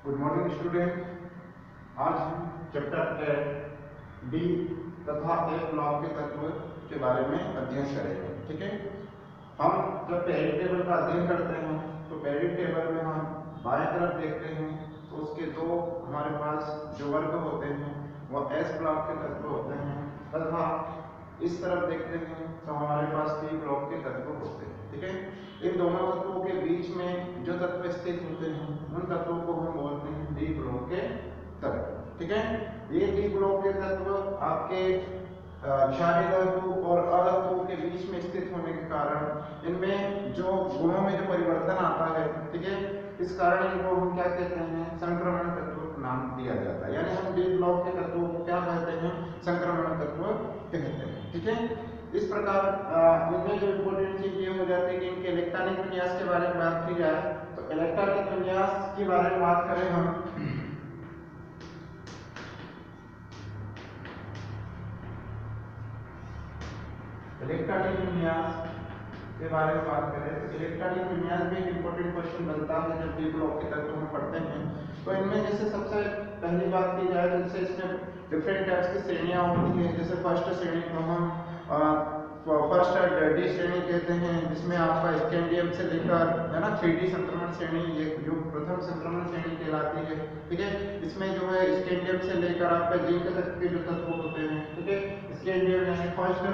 Good morning student. आज हम chapter D तथा ए ब्लॉक के तत्व के बारे में अध्ययन करेंगे। ठीक है, हम जब पीरियड टेबल का अध्ययन करते हैं तो पीरियड टेबल में हम बाएं तरफ देखते हैं तो उसके दो हमारे पास जो वर्ग होते हैं वो एस ब्लॉक के तत्व होते हैं, तथा इस तरफ देखते हैं तो हमारे पास पी ब्लॉक के तत्व होते हैं। ठीक है, इन दोनों तत्वों के बीच में जो तत्व स्थित होते हैं उन तत्वों को हम बोलते हैं डी ब्लॉक के तत्व। ठीक है, ये डी ब्लॉक के तत्व आपके क्षारीय धातु और अधातुओं के बीच में स्थित होने के कारण इनमें जो गुणों में जो परिवर्तन आता है, ठीक है, इस कारण इनको हम क्या कहते हैं, संक्रमण तत्व नाम दिया जाता है। यानी हम डी ब्लॉक के तत्वों को क्या कहते हैं, संक्रमण तत्व कहते हैं। ठीक है, इस प्रकार इनमें जो इम्पोर्टेंट चीज ये हो जाती है कि इनके इलेक्ट्रॉनिक विन्यास के बारे में बात की जाए तो इलेक्ट्रॉनिक विन्यास के बारे में बात करें हम इलेक्ट्रॉनिक विन्यास के बारे में बात करें तो इलेक्ट्रॉनिक विन्यास भी एक इम्पोर्टेंट क्वेश्चन बनता है जब डी ब्लॉक के तत्व हम पढ़ते हैं। तो इनमें जैसे सबसे पहली बात की जाए जैसे इसमें डिफरेंट टाइप्स की श्रेणियां होती हैं। जैसे फर्स्ट श्रेणी को हम फर्स्ट डी श्रेणी कहते हैं, जिसमें आपका स्कैंडियम से लेकर है ना 3D संक्रमण श्रेणी, ये जो प्रथम संक्रमण श्रेणी कहलाती है। ठीक है, इसमें जो है स्कैंडियम से लेकर आपका जिंक तक के जो तत्व होते हैं, ठीक है, स्कैंडियम यानी फर्स्ट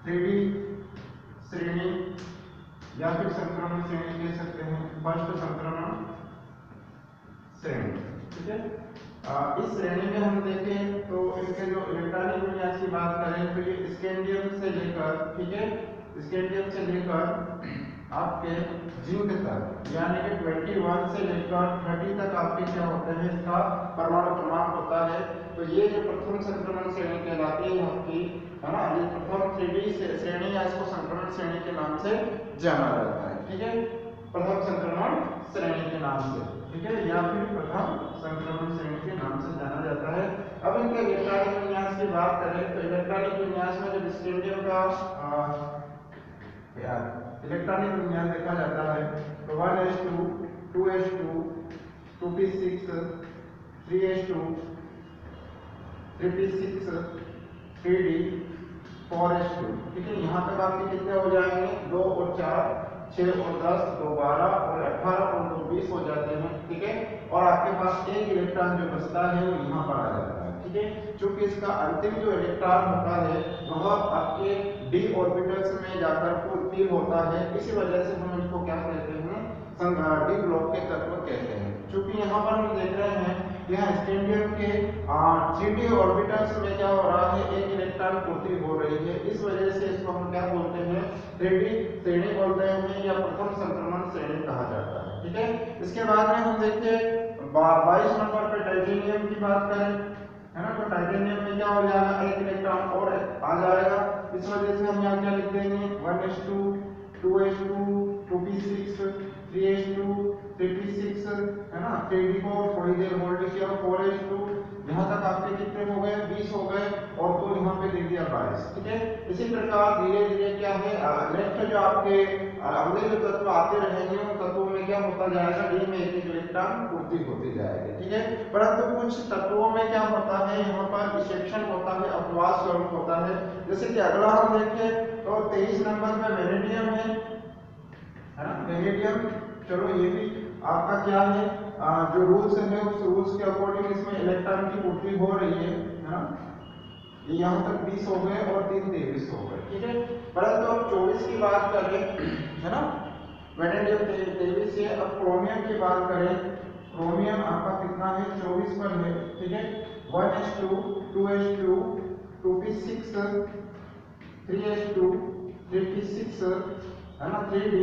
3D श्रेणी या फिर संक्रमण श्रेणी कह सकते हैं, फर्स्ट संक्रमण श्रेणी। ठीक है, इस श्रेणी में हम देखें तो इनके जो इलेक्ट्रॉनिक विन्यास की बात करें तो ये स्कैंडियम से लेकर, ठीक है, स्कैंडियम से लेकर आपके जिंक तक यानी कि 21 से लेकर 30 तक आपके क्या होते हैं, इसका परमाणु क्रमांक होता है। तो ये जो प्रथम संक्रमण श्रेणी कहलाती है आपकी, है ना, ये प्रथम 3D श्रेणी या इसको संक्रमण श्रेणी के नाम से जाना जाता है। ठीक है, प्रथम संक्रमण श्रेणी के नाम से, ठीक है, या फिर प्रथम संक्रमण श्रेणी के नाम से जाना जाता है। अब इनके इलेक्ट्रॉनिक विन्यास की बात करें तो इलेक्ट्रॉनिक विन्यास में जब स्कैंडियम का इलेक्ट्रॉनिक विन्यास देखा जाता है तो 1s2 2s2 2p6 3s2 3p6 3d 4s2। ठीक है, यहाँ तक आपके कितने हो जाएंगे, 2 और 4 6 और 10 2 12 और 18 और 2 20 हो जाते हैं। ठीक है, और आपके पास एक इलेक्ट्रॉन जो बचता है वो यहाँ पर आ जाता है। ठीक है, क्योंकि इसका अंतिम जो इलेक्ट्रॉन होता है वह आपके डी ऑर्बिटल्स में जाकर पूर्ति होता है, इसी वजह से हम इसको क्या कहते हैं, डी ब्लॉक के तत्व कहते हैं। क्योंकि यहाँ पर हम देख रहे हैं यहाँ स्कैंडियम के 3D ऑर्बिटल्स में क्या हो रहा है, एक इलेक्ट्रॉन पूर्ति हो रही है, इस वजह से इसको हम क्या बोलते हैं, 3D श्रेणी बोलते हैं या प्रथम संक्रमण श्रेणी कहा जाता है। ठीक है, इसके बाद में हम देखिए 22 नंबर पे टाइटेनियम की बात करें, है ना, तो टाइटेनियम में क्या हो जाएगा, एक इलेक्ट्रॉन और आ जाएगा, इस वजह से हम यहाँ क्या लिख देंगे 1s2 2s2 2p6 3s2 3p6, है ना, 3d को थोड़ी देर होल्ड किया 4s2, यहाँ तक आपके कितने हो गए, 20 हो गए, और तो यहाँ पे दे दिया 22। ठीक है, इसी प्रकार धीरे धीरे क्या है, नेक्स्ट जो आपके अगले जो तत्व आते रहेंगे उन तत्वों में क्या होता जाएगा, डी में एक इलेक्ट्रॉन पूर्ति होती जाएगी। ठीक है, परंतु कुछ तत्वों में क्या होता है, यहाँ पर विक्षेपण होता है, अपवाद स्वरूप होता है। जैसे कि अगला हम देखें तो 23 नंबर पे वेनेडियम है ना, वेनेडियम, चलो ये भी आपका क्या है, जो रूल्स है उस रूल्स के अकॉर्डिंग इसमें इलेक्ट्रॉन की पूर्ति हो रही है ना, ये यहाँ तक 20 हो गए और 3 23 हो गए। ठीक है, परंतु अब 24 की बात करें, है ना, वेनेडियम 23 है। अब क्रोमियम की बात करें, क्रोमियम आपका कितना है, 24 पर है। ठीक है, 1s2 2s2 2p6 3s2 3p6, है ना, 3d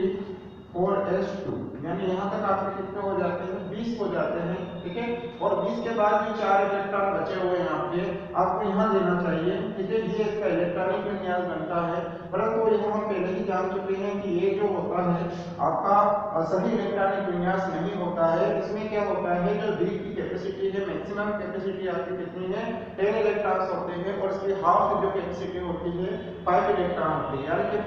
4s2, यानी यहाँ तक आपके कितने हो जाते हैं, 20 हो जाते हैं। ठीक है, और 20 के बाद जो 4 इलेक्ट्रॉन बचे हुए हैं आपके, आपको यहाँ देना चाहिए। ठीक है, ये इसका इलेक्ट्रॉनिक विन्यास बनता है, परंतु तो ये हम पहले ही जान चुके हैं कि ये जो होता है आपका सही इलेक्ट्रॉनिक विन्यास नहीं होता है। इसमें क्या होता है, जो डी की कैपेसिटी है, मैक्सिमम कैपेसिटी आपकी कितनी है, 10 इलेक्ट्रॉन्स होते हैं और इसकी हाफ जो कैपेसिटी होती है 5 इलेक्ट्रॉन होती है। यानी कि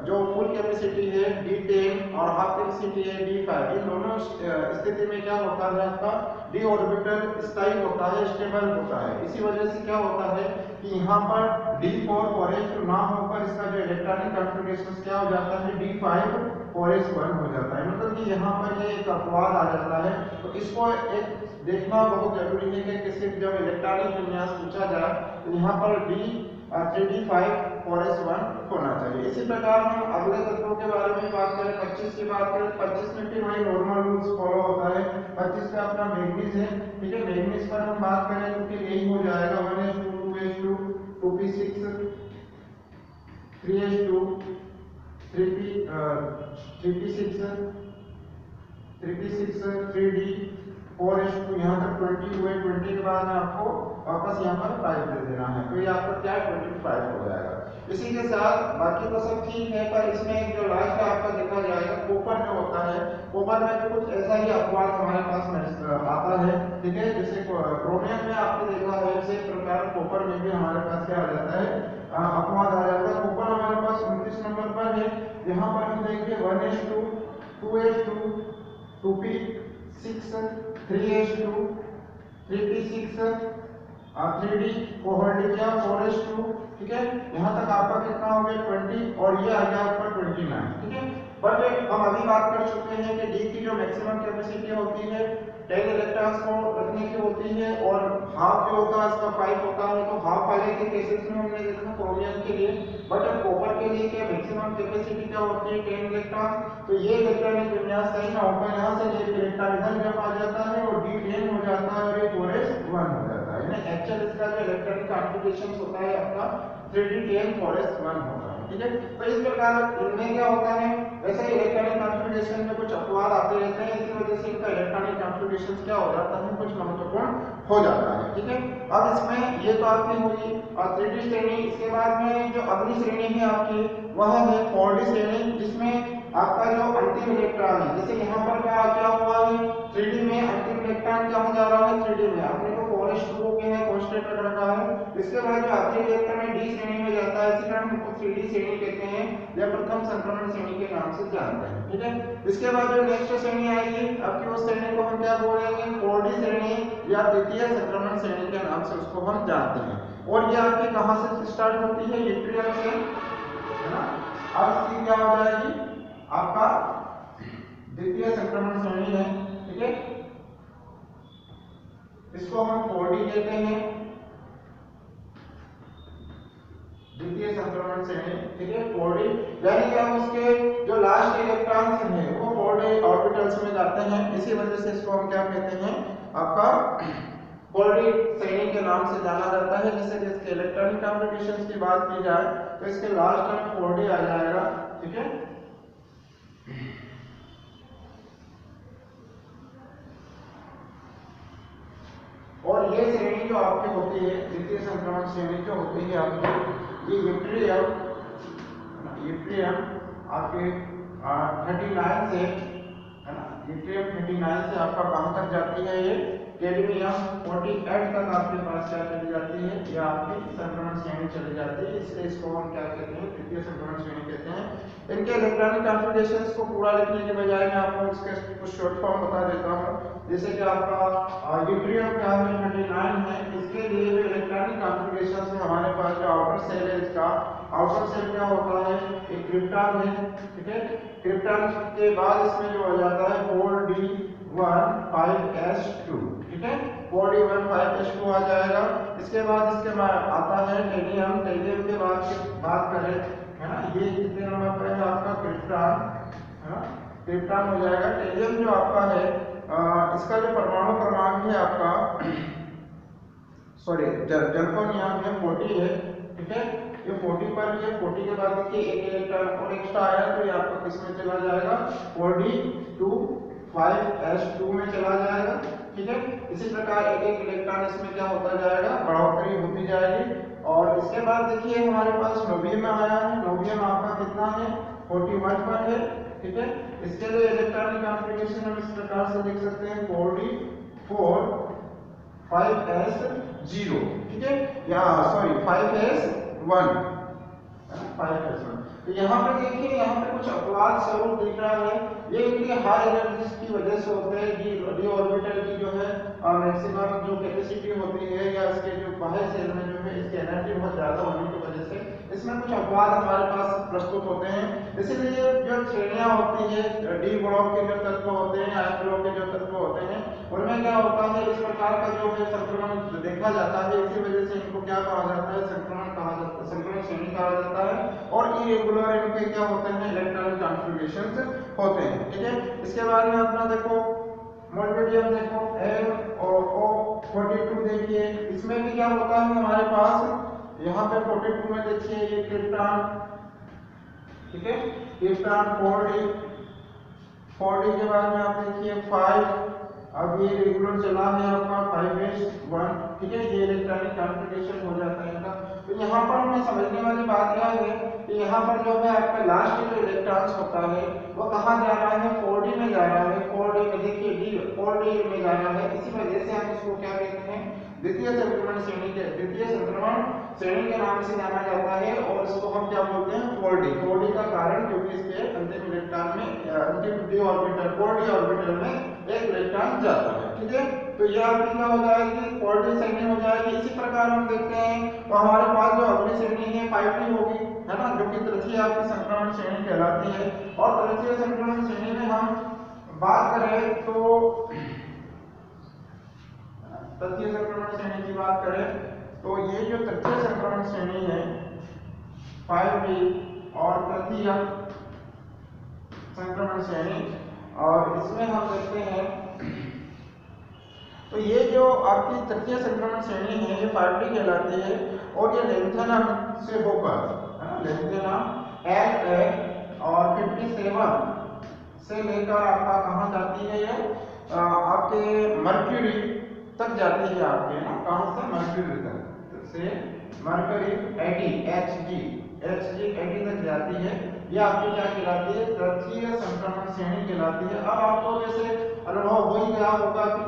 जो फुल कैपेसिटी है D10 और हाफ कैपेसिटी है D5, इन दोनों स्थिति में क्या होता है, आपका d ऑर्बिटल स्थायी होता है, स्टेबल होता है। इसी वजह से क्या होता है कि यहाँ पर D4 4s2 ना होकर इसका जो इलेक्ट्रॉनिक कॉन्फ़िगरेशन क्या हो जाता है, D5 4s1 हो जाता है। मतलब कि यहाँ पर ये एक अपवाद आ जाता है। तो इसको एक देखना बहुत जरूरी है कि किसी जब इलेक्ट्रॉनिक विन्यास पूछा जाए तो यहाँ पर D3D5 4s1 होना चाहिए। इसी प्रकार हम अगले तत्वों के बारे में बात करें, 25 की बात करें, 25 में फिर वही नॉर्मल रूल्स फॉलो होता है। 25 का अपना मैग्नीज है, ठीक है। मैग्नीज पर हम बात करें तो फिर यही हो जाएगा 1s2 2s2 2p6 3s2 3p6 3d 4s2, यहाँ तक 20 हुए। 20 के बाद में आपको वापस यहाँ पर 5 दे देना है, तो ये आपका क्या 25 हो जाएगा। इसी के साथ बाकी तो सब ठीक है, पर इसमें जो लास्ट आपका देखा जाएगा कॉपर जो होता है, कॉपर में भी कुछ ऐसा ही अपवाद हमारे पास आता है, ठीक है। जैसे क्रोमियम में आपने देखा है, इसी प्रकार कॉपर में भी हमारे पास क्या आ जाता है, अपवाद आ जाता है। कॉपर हमारे पास 29 नंबर पर है। यहाँ पर हम देखिए 1s2 2s2 2p6 3s2 3p6 3d 4s2, ठीक है। यहाँ तक आपका कितना हो गया 20 और ये आ गया आपका 29, ठीक है। बट हम अभी बात कर चुके हैं कि डी की जो मैक्सिमम कैपेसिटी होती है 10 इलेक्ट्रॉन्स को रखने की होती है और हाफ जो होता है इसका 5 होता है। तो हाफ वाले के केसेस में हमने देखा क्रोमियम के लिए, बट कॉपर के लिए क्या मैक्सिमम कैपेसिटी क्या होती है 10 इलेक्ट्रॉन। तो ये इलेक्ट्रॉनिक विन्यास सही ना होकर यहाँ से ये इलेक्ट्रॉन इधर जब आ जाता है और D10 हो जाता है और ये 4s1 हो जाता है। यानी एक्चुअल इसका जो इलेक्ट्रॉनिक कॉन्फ़िगरेशन होता है आपका 3d10 4s1 होता है, ठीक है। तो इस प्रकार इनमें क्या होता है, वैसे ही इलेक्ट्रॉनिक कॉन्फ़िगरेशन में कुछ अपवाद आते रहते हैं, इसी वजह से इनका इलेक्ट्रॉनिक कॉन्फ़िगरेशन क्या हो जाता है, कुछ महत्वपूर्ण हो जाता है, ठीक है। अब इसमें ये तो आपकी हुई 3D श्रेणी। इसके बाद में जो अगली श्रेणी है आपकी वह है 4D श्रेणी, जिसमें आपका जो अंतिम इलेक्ट्रॉन है, जैसे यहाँ पर क्या हुआ है 3D में अंतिम इलेक्ट्रॉन क्या हो जा रहा है 3D में आपने को 4s2 के है कांस्टेंट रख रखा है। इसके बाद जो आखिरी इलेक्ट्रॉन है D श्रेणी में जाता है, इसी कारण हमको 3D श्रेणी कहते हैं या प्रथम संक्रमण श्रेणी के नाम से जानते हैं, ठीक है। इसके बाद जो नेक्स्ट श्रेणी आएगी आपकी उस श्रेणी को हम क्या बोलेंगे 4D श्रेणी या तृतीय संक्रमण श्रेणी के नाम से उसको हम जानते हैं। और ये आपकी कहां से स्टार्ट होती है, यूट्रियम से, है ना। अब इसकी क्या हो जाएगी आपका द्वितीय संक्रमण श्रेणी है, ठीक है। इसको हम 4D कहते हैं, द्वितीय संक्रमण श्रेणी, ठीक है 4D। यानी कि हम उसके जो लास्ट इलेक्ट्रॉन्स हैं वो 4D ऑर्बिटल्स में जाते हैं, इसी वजह से इसको हम क्या कहते हैं आपका 4D श्रेणी के नाम से जाना जाता है। जैसे कि इसके इलेक्ट्रॉनिक कॉन्फ़िगरेशन की बात की जाए तो इसके लास्ट में 4D आ जाएगा, ठीक है। और ये श्रेणी जो आपकी होती है द्वितीय संक्रमण श्रेणी जो होती है आपकी, ये यूट्रियम आपके 39 से, है ना, यूट्रियम 39 से आपका कहां तक जाती है, ये कैडमियम 48 तक आपके पास क्या चली जाती है, ये आपकी संक्रमण श्रेणी चली जाती है। इसलिए इसको हम क्या कहते हैं द्वितीय संक्रमण श्रेणी कहते हैं। इनके इलेक्ट्रॉनिक कॉन्फ़िगरेशंस को पूरा लिखने के बजाय मैं आपको इसके कुछ शॉर्ट फॉर्म बता देता हूं। जैसे कि आपका यूट्रियम क्या है 39 है, इसके लिए जो इलेक्ट्रॉनिक कॉन्फ़िगरेशन है हमारे पास जो आउटर सेल है, इसका आउटर सेल क्या होता है, एक क्रिप्टॉन है, ठीक है। क्रिप्टॉन के बाद इसमें जो हो जाता है 4d15s2, ठीक है, 4d15s2 आ जाएगा। इसके बाद इसके आता है टेलियम। टेलियम के बाद बात करें, है ना, ये कितने नंबर पर है आपका क्रिप्टॉन, है ना, क्रिप्टॉन हो जाएगा। टेलियम जो आपका है इसका जो परमाणु क्रमांक है आपका सॉरी जर्कोनियम में 40 है, ठीक है। ये 40 पर है, 40 के बाद देखिए एक इलेक्ट्रॉन और एक्स्ट्रा आया तो ये आपका किस में चला जाएगा 4d25s2 में चला जाएगा, ठीक है। इसी प्रकार एक एक इलेक्ट्रॉन इसमें क्या होता जाएगा, बढ़ोतरी होती जाएगी। और इसके बाद देखिए हमारे पास नोबियम आया है। नोबियम आपका कितना है 41 पर है, ठीक है। इसके लिए इलेक्ट्रॉनिक कॉन्फ़िगरेशन हम इस प्रकार से लिख सकते हैं 4d4 5s0, ठीक है, या सॉरी 5s1, 5s1। तो यहाँ पे देखिए, यहाँ पे कुछ अपवाद स्वरूप दिख रहा है, ये इनके हाई एनर्जी की वजह से होते हैं। डी ऑर्बिटल की जो है मैक्सिमम जो कैपेसिटी होती है, या इसके जो बाह्य सेल में जो है इसकी एनर्जी बहुत ज्यादा होने की वजह से इसमें कुछ अपवाद हमारे पास प्रस्तुत होते हैं। इसीलिए जो श्रेणियां होती है डी ब्लॉक के जो तत्व होते हैं, एफ ब्लॉक के जो तत्व होते हैं, उनमें क्या होता है, इस प्रकार का जो है संक्रमण देखा जाता है। इसी वजह से इनको क्या कहा जाता है, संक्रमण कहा जाता है, संक्रमण श्रेणी कहा जाता है। और इरेगुलर इनके क्या होते हैं, इलेक्ट्रॉनिक कॉन्फ़िगरेशंस होते हैं, ठीक है। इसके बाद में अपना देखो मोलबिडियम देखो M और O42 देखिए, इसमें भी क्या होता है हमारे पास, यहाँ पे 42 में देखिए ये क्रिप्टॉन, ठीक है, क्रिप्टॉन 4d के बाद में आप देखिए 5, अब ये रेगुलर चला है आपका 5s1, ठीक है, ये इलेक्ट्रॉनिक कॉन्फ़िगरेशन हो जाता है इनका। तो यहाँ पर हमें समझने वाली बात क्या है कि यहाँ पर जो है आपका लास्ट जो इलेक्ट्रॉन्स होता है वो कहाँ जा रहा है, 4d में जा रहा है। 4d में देखिए डी 4d में जा रहा है, इसी वजह से हम इसको क्या कहते हैं, द्वितीय संक्रमण श्रेणी के नाम से जाना जाता है। और इसको हम क्या बोलते हैं, 4d का कारण क्योंकि इसके अंतिम इलेक्ट्रॉन में अंतिम डी ऑर्बिटल 4d ऑर्बिटल में एक इलेक्ट्रॉन जाता है, ठीक है। तो यह आपकी क्या हो जाएगी, 4d श्रेणी हो जाएगी। इसी प्रकार हम देखते हैं तो हमारे पास जो अगली श्रेणी है 5d होगी, है ना, जो कि तृतीय आपकी संक्रमण श्रेणी कहलाती है। और तृतीय संक्रमण श्रेणी में हम बात करें तो तृतीय संक्रमण श्रेणी की बात करें तो ये जो तृतीय संक्रमण श्रेणी है 5d और तृतीय संक्रमण श्रेणी, और इसमें हम देखते हैं तो ये जो आपकी तृतीय संक्रमण श्रेणी है ये 5d कहलाती है। और ये लेंथेनम से होकर, लेंथेनम L और 57 से लेकर आपका कहाँ जाती है, ये आपके मर्क्यूरी तक जाती है आपके, ना, कहाँ से, मर्क्यूरी तक से मर्क्यूरी 80 Hg 80 तक जाती है। ये आपकी क्या कहलाती है, तृतीय संक्रमण श्रेणी कहलाती है। अब आपको जैसे अनुभव हो ही गया होगा कि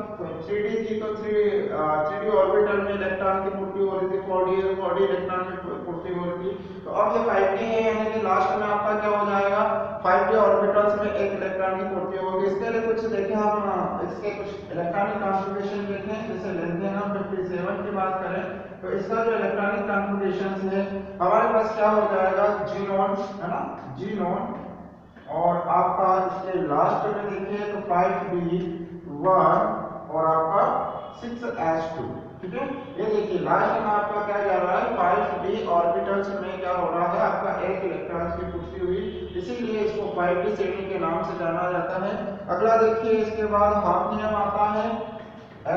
3d थी तो 3d ऑर्बिटल में इलेक्ट्रॉन की पूर्ति हो रही थी, 4d इलेक्ट्रॉन में पूर्ति हो रही थी। तो अब ये 5d है, यानी कि लास्ट में आपका क्या हो जाएगा, 5d ऑर्बिटल्स में एक इलेक्ट्रॉन की पूर्ति होगी। इसके लिए कुछ देखें हम, इसके कुछ इलेक्ट्रॉनिक कॉन्फ़िगरेशन देखें। जैसे लेंथेनम 57 की बात करें तो इसका जो इलेक्ट्रॉनिक कॉन्फ़िगरेशन है हमारे पास क्या हो जाएगा, G0, है ना, G0। और आपका इसके लास्ट में देखिए तो 5d1 और आपका 6s2, ठीक है। ये देखिए लास्ट में आपका क्या जा रहा है, 5d ऑर्बिटल्स में क्या हो रहा है, आपका एक इलेक्ट्रॉन की पुष्टि हुई, इसीलिए इसको 5d श्रेणी के नाम से जाना जाता है। अगला देखिए, इसके बाद हाफनियम आता है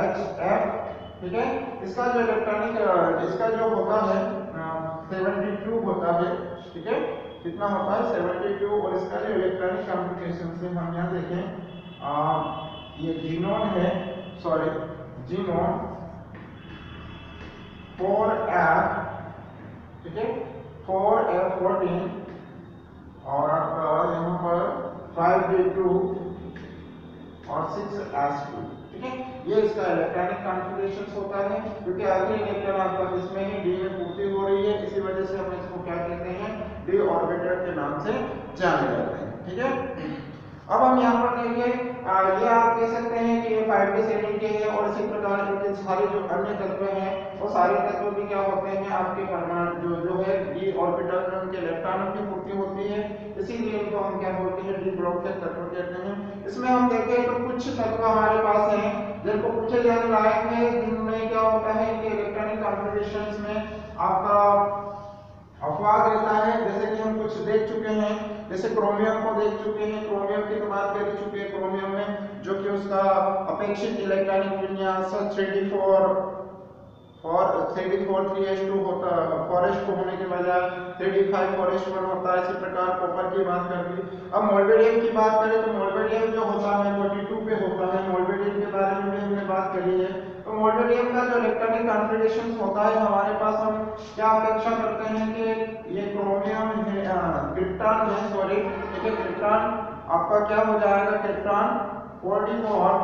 HF, ठीक है। इसका जो इलेक्ट्रॉनिक इसका जो होता है 72 होता है, ठीक है, कितना होता है 72। और इसका जो इलेक्ट्रॉनिक कॉन्फ़िगरेशन से हम यहाँ देखें, ये जीनोन है, सॉरी जीनोन 4f, ठीक है, 4f14 और आपका यहाँ पर 5d2 और 6s2, ठीक है। ये इसका इलेक्ट्रॉनिक कॉन्फ़िगरेशन होता है, क्योंकि आखिरी इलेक्ट्रॉन आपका किसमें है, डी में पूर्ति हो रही है, इसी वजह से हम इसको क्या कहते हैं, डी ऑर्बिटल के नाम से जाने जाते हैं, ठीक है। अब हम यहाँ पर देखिए, ये आप कह सकते हैं कि ये 5d श्रेणी के हैं। और इसी प्रकार इनके सारे जो अन्य तत्व हैं वो सारे तत्व भी क्या होते हैं, आपके परमाणु जो है डी ऑर्बिटल में उनके इलेक्ट्रॉनों की पूर्ति होती है, इसीलिए इनको हम क्या बोलते हैं, डी ब्लॉक के तत्व कहते हैं। इसमें हम देखें तो कुछ तत्व हमारे पास हैं जिनको पूछे जाने लायक है, जिनमें क्या होता है कि इलेक्ट्रॉनिक कॉन्फ़िगरेशंस में आपका अपवाद रहता है। जैसे कि हम कुछ देख चुके हैं, जैसे क्रोमियम को देख चुके हैं, क्रोमियम की तो बात कर चुके हैं, क्रोमियम में जो कि उसका अपेक्षित इलेक्ट्रॉनिक विन्यास 3d4 और 3d4 3s2 होता 4s2 होने के बजाय 3d5 4s1 होता है। इसी प्रकार कॉपर की बात कर ली। अब मोलिब्डेनम की बात करें तो मोलिब्डेनम जो होता है 42 पे होता है। मोलिब्डेनम के बारे में भी हमने बात करी है। तो मोलिब्डेनम का जो इलेक्ट्रॉनिक कॉन्फ़िगरेशन होता है हमारे पास, हम क्या अपेक्षा करते हैं कि ये क्रोमियम है, क्रिप्टॉन है, सॉरी ठीक है, क्रिप्टॉन आपका क्या हो जाएगा, क्रिप्टॉन 44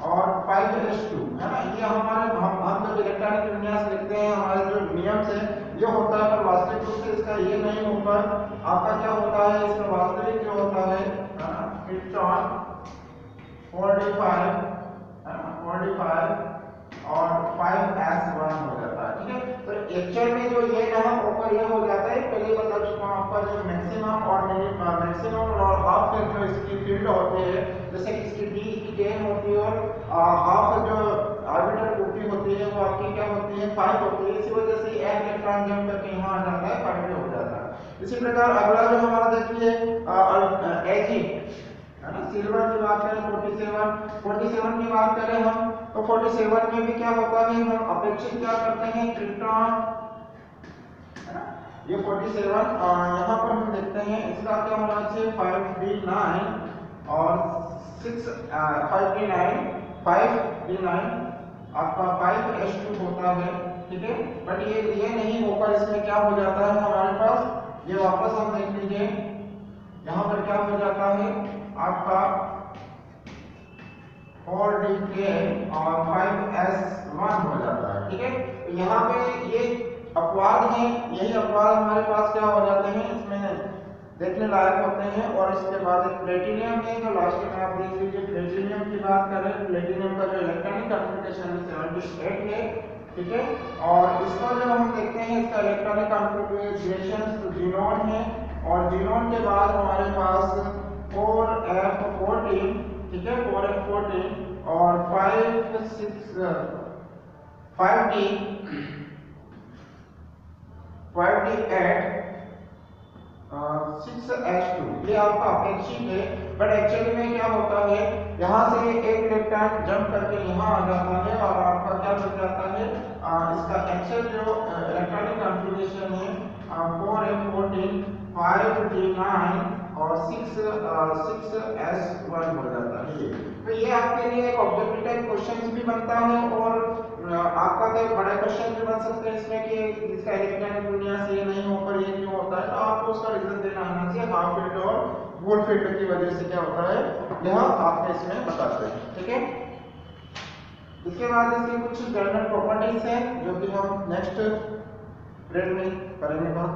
और 5s2 है ना। ये हमारे हम जब इलेक्ट्रॉनिक विन्यास लिखते हैं हमारे जो नियम से ये होता है, पर वास्तविक रूप से इसका ये नहीं होगा। आपका क्या होता है, इसका वास्तविक जो होता है क्रिप्टॉन 45 है ना, 45 और 5s1 हो जाता है। ठीक है, तो एक्चुअल में जो ये यहाँ ऊपर ये हो जाता है, पहले बता चुका हूं आपका जो मैक्सिमम और मैक्सिमम और हाफ में जो इसकी फील्ड होती है, जैसे कि इसकी डी की गेन होती है और हाफ जो ऑर्बिटल पूर्ति होती है वो आपकी क्या होती है, 5 होती है। इसी वजह से एक इलेक्ट्रॉन जंप करके यहाँ आ जाता है, 5 हो जाता है। इसी प्रकार अगला जो हमारा देखिए एजी है ना, सिल्वर की बात करें 47 की बात करें हम, तो 47 में भी क्या होता है, हम अपेक्षित क्या करते हैं, क्रिप्टॉन है ना। ये 47 यहाँ पर हम देखते हैं इसका क्या होना चाहिए, 5d9 और 5d9 आपका 5s2 होता है। ठीक है, बट ये नहीं होकर इसमें क्या हो जाता है हमारे पास, ये वापस हम देख लीजिए यहाँ पर क्या हो जाता है आपका 4d और 5s1 हो जाता है। ठीक है, तो यहाँ पे ये अपवाद है, यही अपवाद हमारे पास क्या हो जाते हैं, इसमें देखने लायक होते हैं। और इसके बाद एक प्लेटिनियम है जो लास्ट में आप देख लीजिए। प्लेटिनियम की बात करें, प्लेटिनियम का जो इलेक्ट्रॉनिक कॉन्फ़िगरेशन 78 है। ठीक है, और इसका जो हम देखते हैं इसका इलेक्ट्रॉनिक कॉन्फ़िगरेशन जीनोन है, और जीनोन के बाद हमारे पास 4f14, ठीक है, 4f14 और 5d8 6s2, ये आपका अपेक्षित है। बट एक्चुअली में क्या होता है, यहाँ से एक इलेक्ट्रॉन जंप करके यहाँ आ जाता है और आपका क्या बन जाता है, इसका एक्चुअल जो इलेक्ट्रॉनिक कॉन्फ़िगरेशन है 4f14 5d9 और 6s1 हो जाता है। तो ये आपके लिए एक ऑब्जेक्टिव टाइप क्वेश्चन भी बनता है, और आपका कोई बड़ा क्वेश्चन भी बन सकते हैं इसमें कि इसका इलेक्ट्रॉनिक विन्यास ये नहीं होकर ये क्यों होता है, तो आपको उसका रीजन देना आना चाहिए। हाफ फील्ड और वुड फील्ड की वजह से क्या होता है, यह आपने इसमें बताते हैं। ठीक है, इसके बाद इसकी कुछ जनरल प्रॉपर्टीज हैं जो कि हम नेक्स्ट पीरियड में करेंगे बात।